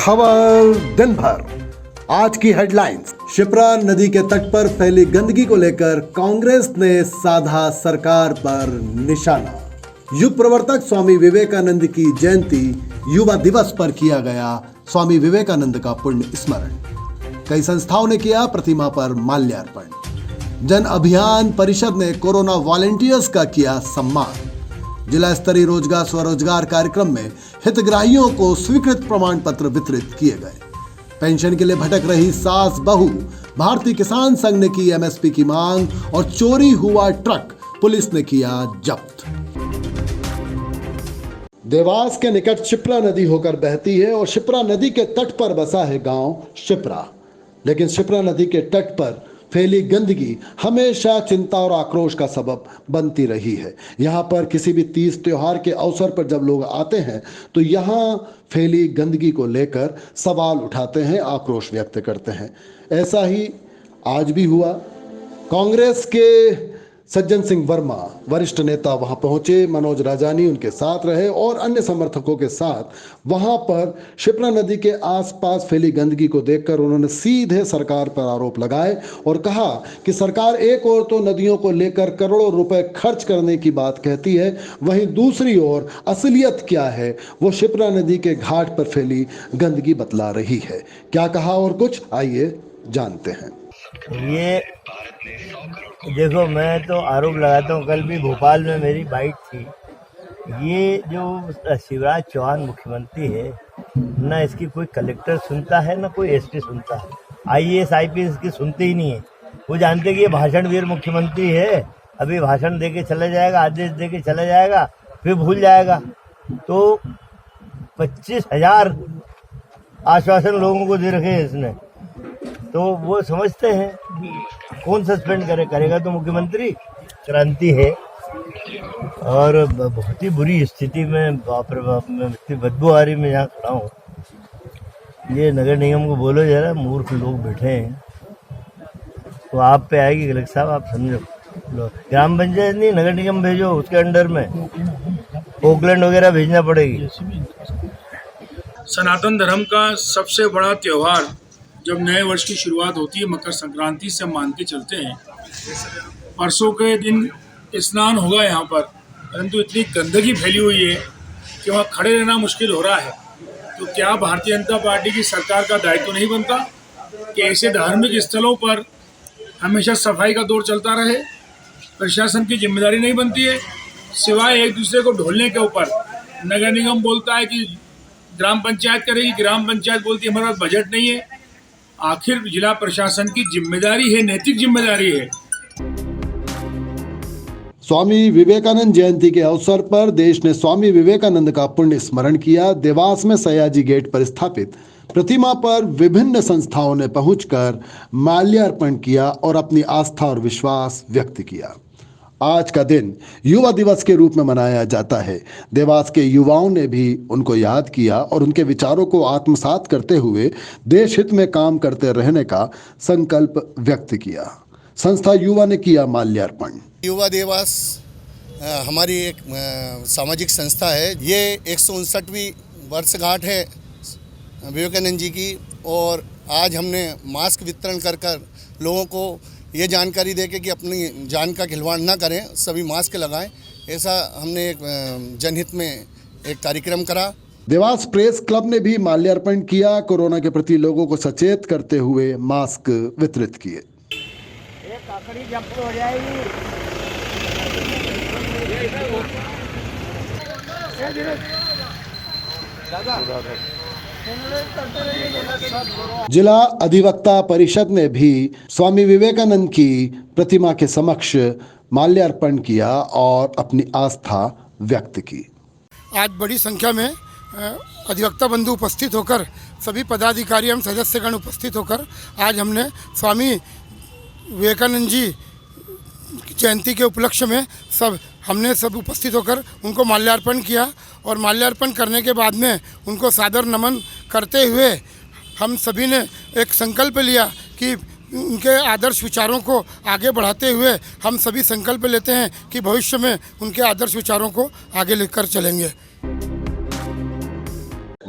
खबर दिन भर। आज की हेडलाइंस। शिप्रा नदी के तट पर फैली गंदगी को लेकर कांग्रेस ने साधा सरकार पर निशाना। युग प्रवर्तक स्वामी विवेकानंद की जयंती युवा दिवस पर किया गया स्वामी विवेकानंद का पुण्य स्मरण। कई संस्थाओं ने किया प्रतिमा पर माल्यार्पण। जन अभियान परिषद ने कोरोना वॉलंटियर्स का किया सम्मान। जिला स्तरीय रोजगार स्वरोजगार कार्यक्रम में हितग्राहियों को स्वीकृत प्रमाण पत्र वितरित किए गए। पेंशन के लिए भटक रही सास बहू, भारतीय किसान संघ ने की एमएसपी की मांग और चोरी हुआ ट्रक पुलिस ने किया जब्त। देवास के निकट शिप्रा नदी होकर बहती है और शिप्रा नदी के तट पर बसा है गांव शिप्रा। लेकिन शिप्रा नदी के तट पर फैली गंदगी हमेशा चिंता और आक्रोश का सबब बनती रही है। यहाँ पर किसी भी तीज त्योहार के अवसर पर जब लोग आते हैं तो यहाँ फैली गंदगी को लेकर सवाल उठाते हैं, आक्रोश व्यक्त करते हैं। ऐसा ही आज भी हुआ। कांग्रेस के सज्जन सिंह वर्मा वरिष्ठ नेता वहां पहुंचे, मनोज राजानी उनके साथ रहे और अन्य समर्थकों के साथ वहां पर शिप्रा नदी के आसपास फैली गंदगी को देखकर उन्होंने सीधे सरकार पर आरोप लगाए और कहा कि सरकार एक ओर तो नदियों को लेकर करोड़ों रुपए खर्च करने की बात कहती है, वहीं दूसरी ओर असलियत क्या है वो शिप्रा नदी के घाट पर फैली गंदगी बतला रही है। क्या कहा और कुछ, आइए जानते हैं। ये देखो, मैं तो आरोप लगाता हूँ, कल भी भोपाल में मेरी बाइट थी। ये जो शिवराज चौहान मुख्यमंत्री है ना, इसकी कोई कलेक्टर सुनता है ना कोई एसपी सुनता है। आईएएस आईपीएस इसकी सुनते ही नहीं है। वो जानते कि ये भाषण वीर मुख्यमंत्री है, अभी भाषण दे के चला जाएगा, आदेश दे के चला जाएगा, फिर भूल जाएगा। तो 25,000 आश्वासन लोगों को दे रखे हैं इसने, तो वो समझते हैं कौन सस्पेंड करेगा तो मुख्यमंत्री। क्रांति है और बहुत ही बुरी स्थिति में, बाप रे बाप, मैं इतनी बदबू आ रही, मैं यहाँ खड़ा हूँ। ये नगर निगम को बोलो जरा, मूर्ख लोग बैठे हैं, तो आप पे आएगी कलेक्टर साहब, आप समझो। ग्राम पंचायत नहीं, नगर निगम भेजो, उसके अंडर में ओकलैंड वगैरह भेजना पड़ेगी। सनातन धर्म का सबसे बड़ा त्योहार जब नए वर्ष की शुरुआत होती है, मकर संक्रांति से मान के चलते हैं। परसों के दिन स्नान होगा यहाँ पर, परंतु इतनी गंदगी फैली हुई है कि वहाँ खड़े रहना मुश्किल हो रहा है। तो क्या भारतीय जनता पार्टी की सरकार का दायित्व नहीं बनता कि ऐसे धार्मिक स्थलों पर हमेशा सफाई का दौर चलता रहे? प्रशासन की जिम्मेदारी नहीं बनती है, सिवाय एक दूसरे को ढोलने के ऊपर। नगर निगम बोलता है कि ग्राम पंचायत करेगी, ग्राम पंचायत बोलती है हमारे पास बजट नहीं है। आखिर जिला प्रशासन की जिम्मेदारी है, नैतिक जिम्मेदारी है। स्वामी विवेकानंद जयंती के अवसर पर देश ने स्वामी विवेकानंद का पुण्य स्मरण किया। देवास में सयाजी गेट पर स्थापित प्रतिमा पर विभिन्न संस्थाओं ने पहुंचकर माल्यार्पण किया और अपनी आस्था और विश्वास व्यक्त किया। आज का दिन युवा दिवस के रूप में मनाया जाता है। देवास के युवाओं ने भी उनको याद किया और उनके विचारों को आत्मसात करते हुए देश हित में काम करते रहने का संकल्प व्यक्त किया। संस्था युवा ने किया माल्यार्पण। युवा दिवस हमारी एक सामाजिक संस्था है। ये 159वीं वर्षगांठ है विवेकानंद जी की, और आज हमने मास्क वितरण कर लोगों को ये जानकारी दे के कि अपनी जान का खिलवाड़ ना करें, सभी मास्क लगाएं, ऐसा हमने एक जनहित में एक कार्यक्रम करा। देवास प्रेस क्लब ने भी माल्यार्पण किया। कोरोना के प्रति लोगों को सचेत करते हुए मास्क वितरित किए। काकड़ी जब्त हो जाएगी। जिला अधिवक्ता परिषद ने भी स्वामी विवेकानंद की प्रतिमा के समक्ष माल्यार्पण किया और अपनी आस्था व्यक्त की। आज बड़ी संख्या में अधिवक्ता बंधु उपस्थित होकर, सभी पदाधिकारी एवं सदस्यगण उपस्थित होकर आज हमने स्वामी विवेकानंद जी जयंती के उपलक्ष्य में हमने सब उपस्थित होकर उनको माल्यार्पण किया। और माल्यार्पण करने के बाद में उनको सादर नमन करते हुए हम सभी ने एक संकल्प लिया कि उनके आदर्श विचारों को आगे बढ़ाते हुए हम सभी संकल्प लेते हैं कि भविष्य में उनके आदर्श विचारों को आगे लेकर चलेंगे।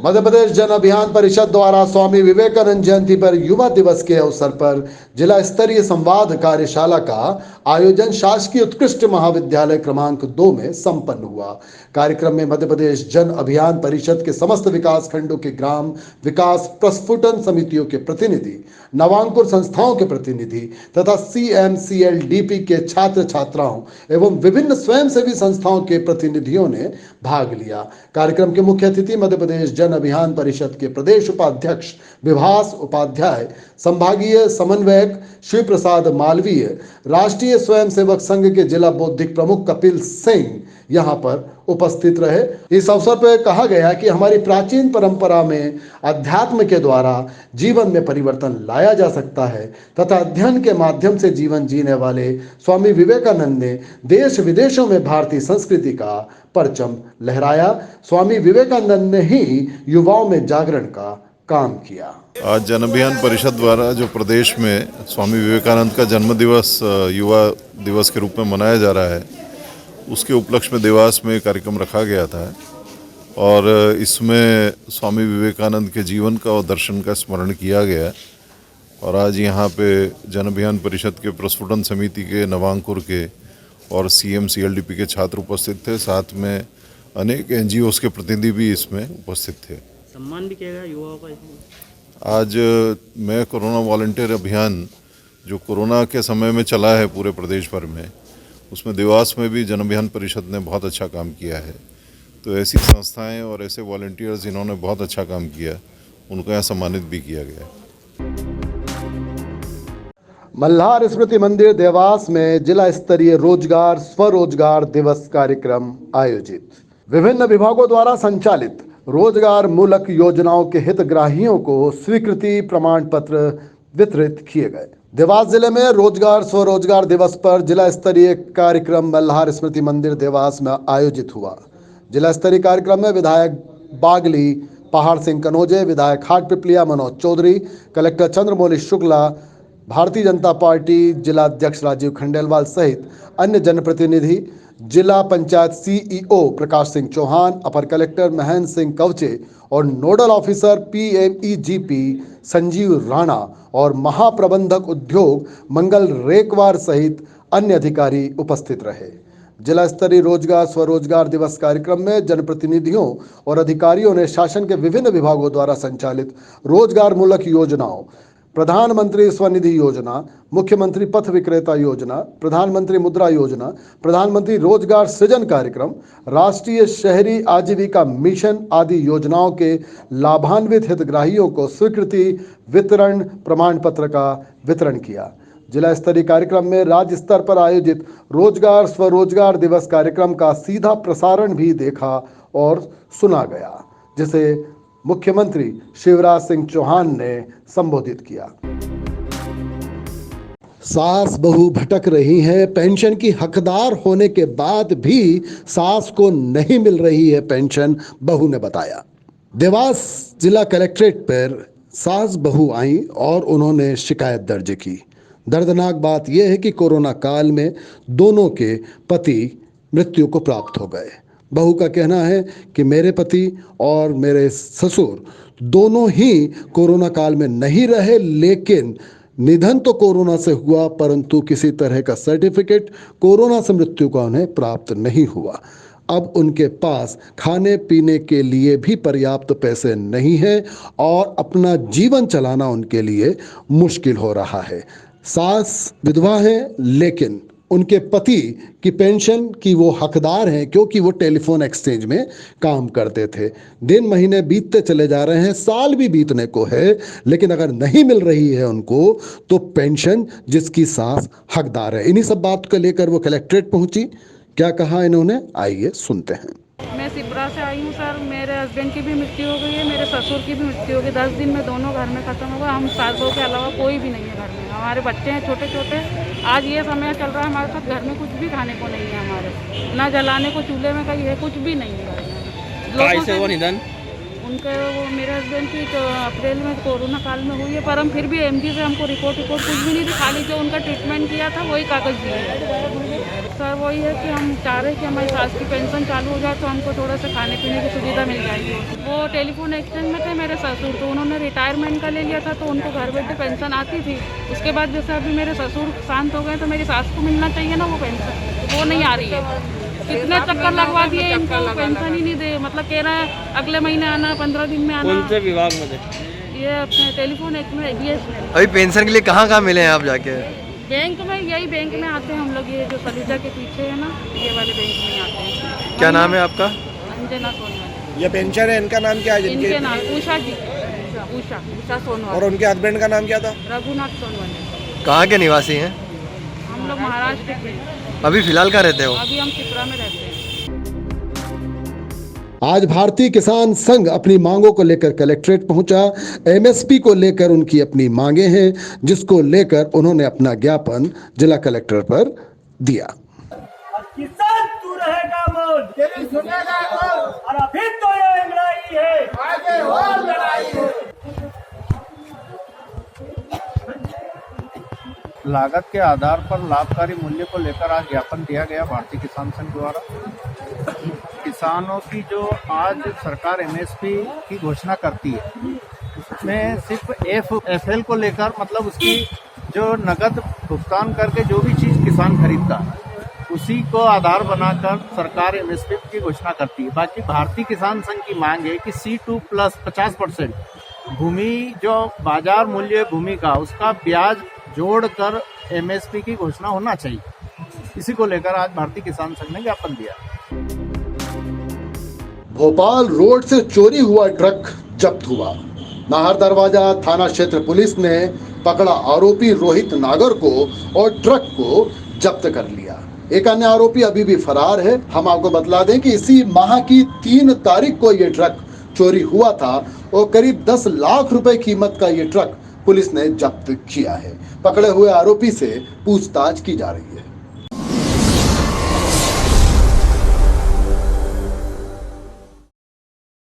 मध्य प्रदेश जन अभियान परिषद द्वारा स्वामी विवेकानंद जयंती पर युवा दिवस के अवसर पर जिला स्तरीय संवाद कार्यशाला का आयोजन शासकीय उत्कृष्ट महाविद्यालय क्रमांक 2 में संपन्न हुआ। कार्यक्रम में मध्य प्रदेश जन अभियान परिषद के समस्त विकास खंडों के ग्राम विकास प्रस्फुटन समितियों के प्रतिनिधि, नवांकुर संस्थाओं के प्रतिनिधि तथा CMCLDP के छात्र छात्राओं एवं विभिन्न स्वयंसेवी संस्थाओं के प्रतिनिधियों ने भाग लिया। कार्यक्रम के मुख्य अतिथि मध्य प्रदेश जन अभियान परिषद के प्रदेश उपाध्यक्ष विभास उपाध्याय, संभागीय समन्वयक शिव प्रसाद मालवीय, राष्ट्रीय स्वयंसेवक संघ के जिला बौद्धिक प्रमुख कपिल सिंह यहाँ पर उपस्थित रहे। इस अवसर पर कहा गया कि हमारी प्राचीन परंपरा में अध्यात्म के द्वारा जीवन में परिवर्तन लाया जा सकता है तथा अध्ययन के माध्यम से जीवन जीने वाले स्वामी विवेकानंद ने देश विदेशों में भारतीय संस्कृति का परचम लहराया। स्वामी विवेकानंद ने ही युवाओं में जागरण का काम किया। आज जन अभियान परिषद द्वारा जो प्रदेश में स्वामी विवेकानंद का जन्म दिवस युवा दिवस के रूप में मनाया जा रहा है, उसके उपलक्ष्य में देवास में कार्यक्रम रखा गया था और इसमें स्वामी विवेकानंद के जीवन का और दर्शन का स्मरण किया गया। और आज यहाँ पे जन अभियान परिषद के प्रस्फुटन समिति के, नवांकुर के और CMCLDP के छात्र उपस्थित थे। साथ में अनेक NGOs के प्रतिनिधि भी इसमें उपस्थित थे। सम्मान भी किया गया युवाओं का इसमें। आज मैं कोरोना वॉलंटियर अभियान जो कोरोना के समय में चला है पूरे प्रदेश भर में, उसमें देवास में भी जन अभियान परिषद ने बहुत अच्छा काम किया है। तो ऐसी संस्थाएं और ऐसे वॉलंटियर्स जिन्होंने बहुत अच्छा काम किया, उनको यहाँ सम्मानित भी किया गया। मल्हार स्मृति मंदिर देवास में जिला स्तरीय रोजगार स्वरोजगार दिवस कार्यक्रम आयोजित। विभिन्न विभागों द्वारा संचालित रोजगार मूलक योजनाओं के हितग्राहियों को स्वीकृति प्रमाण पत्र वितरित किए गए। देवास जिले में रोजगार स्वरोजगार दिवस पर जिला स्तरीय कार्यक्रम मल्हार स्मृति मंदिर देवास में आयोजित हुआ। जिला स्तरीय कार्यक्रम में विधायक बागली पहाड़ सिंह कनोजे, विधायक हाट पिपलिया मनोज चौधरी, कलेक्टर चंद्रमौली शुक्ला, भारतीय जनता पार्टी जिला अध्यक्ष राजीव खंडेलवाल सहित अन्य जनप्रतिनिधि, जिला पंचायत CEO प्रकाश सिंह चौहान, अपर कलेक्टर महेंद्र सिंह कवचे और nodal officer PMEGP Sanjeev Rana और महाप्रबंधक उद्योग मंगल रेकवार सहित अन्य अधिकारी उपस्थित रहे। जिला स्तरीय रोजगार स्वरोजगार दिवस कार्यक्रम में जनप्रतिनिधियों और अधिकारियों ने शासन के विभिन्न विभागों द्वारा संचालित रोजगार मूलक योजनाओं, प्रधानमंत्री स्वनिधि योजना, मुख्यमंत्री पथ विक्रेता योजना, प्रधानमंत्री मुद्रा योजना, प्रधानमंत्री रोजगार सृजन कार्यक्रम, राष्ट्रीय शहरी आजीविका मिशन आदि योजनाओं के लाभान्वित हितग्राहियों को स्वीकृति वितरण प्रमाण पत्र का वितरण किया। जिला स्तरीय कार्यक्रम में राज्य स्तर पर आयोजित रोजगार स्वरोजगार दिवस कार्यक्रम का सीधा प्रसारण भी देखा और सुना गया, जिसे मुख्यमंत्री शिवराज सिंह चौहान ने संबोधित किया। सास बहू भटक रही है, पेंशन की हकदार होने के बाद भी सास को नहीं मिल रही है पेंशन, बहू ने बताया। देवास जिला कलेक्ट्रेट पर सास बहू आई और उन्होंने शिकायत दर्ज की। दर्दनाक बात यह है कि कोरोना काल में दोनों के पति मृत्यु को प्राप्त हो गए। बहू का कहना है कि मेरे पति और मेरे ससुर दोनों ही कोरोना काल में नहीं रहे, लेकिन निधन तो कोरोना से हुआ, परंतु किसी तरह का सर्टिफिकेट कोरोना से मृत्यु का उन्हें प्राप्त नहीं हुआ। अब उनके पास खाने पीने के लिए भी पर्याप्त पैसे नहीं है और अपना जीवन चलाना उनके लिए मुश्किल हो रहा है। सास विधवा है, लेकिन उनके पति की पेंशन की वो हकदार हैं क्योंकि वो टेलीफोन एक्सचेंज में काम करते थे। दिन महीने बीतते चले जा रहे हैं, साल भी बीतने को है, लेकिन अगर नहीं मिल रही है उनको तो पेंशन जिसकी सास हकदार है। इन्हीं सब बात को लेकर वो कलेक्ट्रेट पहुंची। क्या कहा इन्होंने, आइए सुनते हैं। मैं सिपरा से आई हूँ सर। मेरे हस्बैंड की भी मृत्यु हो गई है, मेरे ससुर की भी मृत्यु हो गई। 10 दिन में दोनों घर में ख़त्म हो गए। हम सास बहू के अलावा कोई भी नहीं है घर में। हमारे बच्चे हैं छोटे छोटे। आज ये समय चल रहा है हमारे साथ, घर में कुछ भी खाने को नहीं है हमारे, ना जलाने को चूल्हे में कहीं है, कुछ भी नहीं है। कैसे हुआ निधन? उनका वो मेरे हस्बैंड की तो अप्रैल में कोरोना काल में हुई है, पर हम फिर भी एमडी से हमको रिपोर्ट कुछ भी नहीं थी, खाली जो उनका ट्रीटमेंट किया था वही कागज़ दिए। सर वही है कि हम चाह रहे हैं कि हमारी सास की पेंशन चालू हो जाए तो हमको थोड़ा सा खाने पीने की सुविधा मिल जाएगी। वो टेलीफोन एक्सचेंज में थे मेरे ससुर, तो उन्होंने रिटायरमेंट का ले लिया था, तो उनको घर बैठे पेंशन आती थी। उसके बाद जैसे अभी मेरे ससुर शांत हो गए तो मेरी सास को मिलना चाहिए ना वो पेंशन, वो नहीं आ रही है। कितने चक्कर लगवा दिए, इनको पेंशन ही नहीं दे, मतलब कह रहा है अगले महीने आना, 15 दिन में आना। कौन से विभाग में थे? ये अपने टेलीफोन एक्ट में BSNL। अभी पेंशन के लिए कहाँ कहाँ मिले हैं आप जाके? बैंक में, यही बैंक में आते हैं हम लोग, ये जो सलीजा के पीछे है ना, ये वाले बैंक में ही आते हैं। क्या नाम है आपका? अंजना सोनवाल। ये पेंशन है, इनका नाम क्या है? इनके नाम उषा जी, उषा सोनवाल। और उनके हस्बैंड का नाम क्या था? रघुनाथ सोनवाल। कहाँ के निवासी हैं? हम लोग महाराष्ट्र के। अभी फिलहाल कहाँ रहते हो? अभी हम शिप्रा में रहते हैं। आज भारतीय किसान संघ अपनी मांगों को लेकर कलेक्ट्रेट पहुंचा। MSP को लेकर उनकी अपनी मांगे हैं, जिसको लेकर उन्होंने अपना ज्ञापन जिला कलेक्टर पर दिया। किसान तू रहेगा मौन, तेरी सुनेगा कौन? और अभी तो ये लड़ाई है, आगे और लड़ाई है। लागत के आधार पर लाभकारी मूल्य को लेकर आज ज्ञापन दिया गया भारतीय किसान संघ द्वारा। किसानों की जो आज सरकार MSP की घोषणा करती है, उसमें सिर्फ FL को लेकर, मतलब उसकी जो नगद भुगतान करके जो भी चीज़ किसान खरीदता है उसी को आधार बनाकर सरकार MSP की घोषणा करती है। बाकी भारतीय किसान संघ की मांग है कि C2 प्लस 50% भूमि जो बाजार मूल्य भूमि का, उसका ब्याज जोड़कर MSP की घोषणा होना चाहिए। इसी को लेकर आज भारतीय किसान संघ ने ज्ञापन दिया। भोपाल रोड से चोरी हुआ ट्रक जब्त हुआ। नाहर दरवाजा थाना क्षेत्र पुलिस ने पकड़ा आरोपी रोहित नागर को और ट्रक को जब्त कर लिया। एक अन्य आरोपी अभी भी फरार है। हम आपको बतला दें कि इसी माह की 3 तारीख को यह ट्रक चोरी हुआ था और करीब 10 लाख रुपए कीमत का यह ट्रक पुलिस ने जब्त किया है। पकड़े हुए आरोपी से पूछताछ की जा रही है।